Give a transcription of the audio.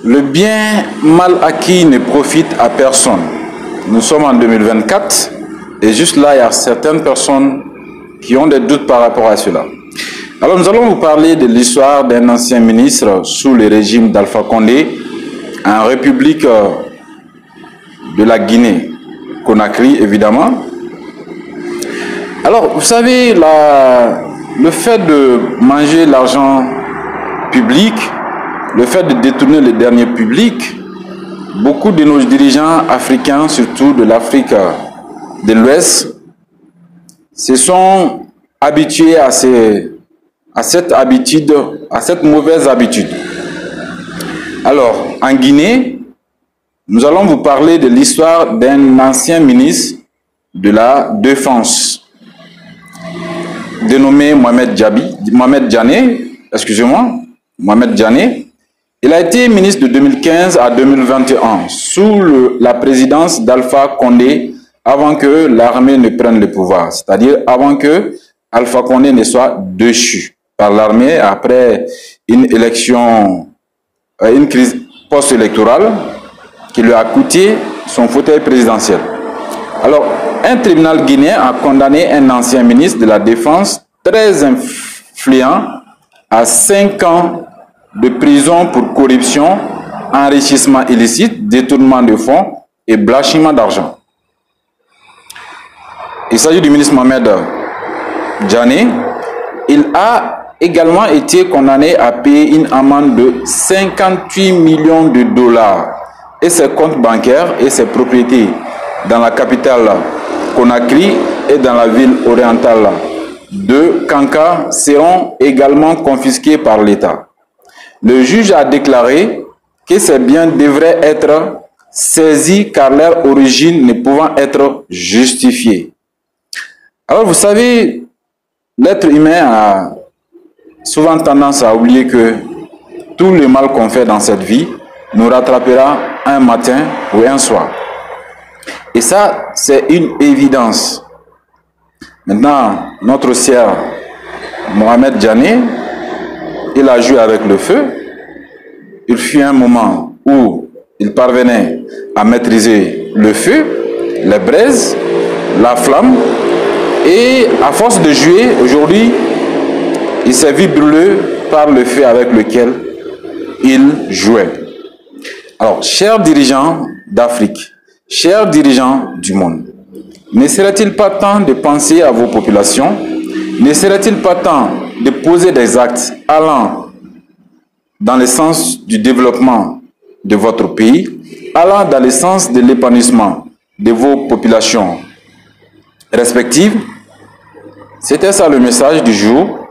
Le bien mal acquis ne profite à personne. Nous sommes en 2024 et juste là, il y a certaines personnes qui ont des doutes par rapport à cela. Alors nous allons vous parler de l'histoire d'un ancien ministre sous le régime d'Alpha Condé en République de la Guinée, Conakry évidemment. Alors vous savez, le fait de manger l'argent public, le fait de détourner les derniers publics, beaucoup de nos dirigeants africains, surtout de l'Afrique de l'Ouest, se sont habitués à cette habitude, à cette mauvaise habitude. Alors, en Guinée, nous allons vous parler de l'histoire d'un ancien ministre de la Défense, dénommé Mohamed Diané. Il a été ministre de 2015 à 2021 sous la présidence d'Alpha Condé avant que l'armée ne prenne le pouvoir, c'est-à-dire avant que Alpha Condé ne soit déchu par l'armée après une élection, une crise post-électorale qui lui a coûté son fauteuil présidentiel. Alors, un tribunal guinéen a condamné un ancien ministre de la Défense très influent à 5 ans de prison pour corruption, enrichissement illicite, détournement de fonds et blanchiment d'argent. Il s'agit du ministre Mohamed Diané. Il a également été condamné à payer une amende de 58 millions de dollars et ses comptes bancaires et ses propriétés dans la capitale Conakry et dans la ville orientale de Kanka seront également confisqués par l'État. Le juge a déclaré que ces biens devraient être saisis car leur origine ne pouvant être justifiée. Alors vous savez, l'être humain a souvent tendance à oublier que tout le mal qu'on fait dans cette vie nous rattrapera un matin ou un soir. Et ça, c'est une évidence. Maintenant, notre cher Mohamed Diané, il a joué avec le feu. Il fut un moment où il parvenait à maîtriser le feu, les braises, la flamme. Et à force de jouer, aujourd'hui, il s'est vu brûler par le feu avec lequel il jouait. Alors, chers dirigeants d'Afrique, chers dirigeants du monde, ne serait-il pas temps de penser à vos populations? Ne serait-il pas temps de poser des actes allant dans le sens du développement de votre pays, allant dans le sens de l'épanouissement de vos populations respectives? C'était ça le message du jour.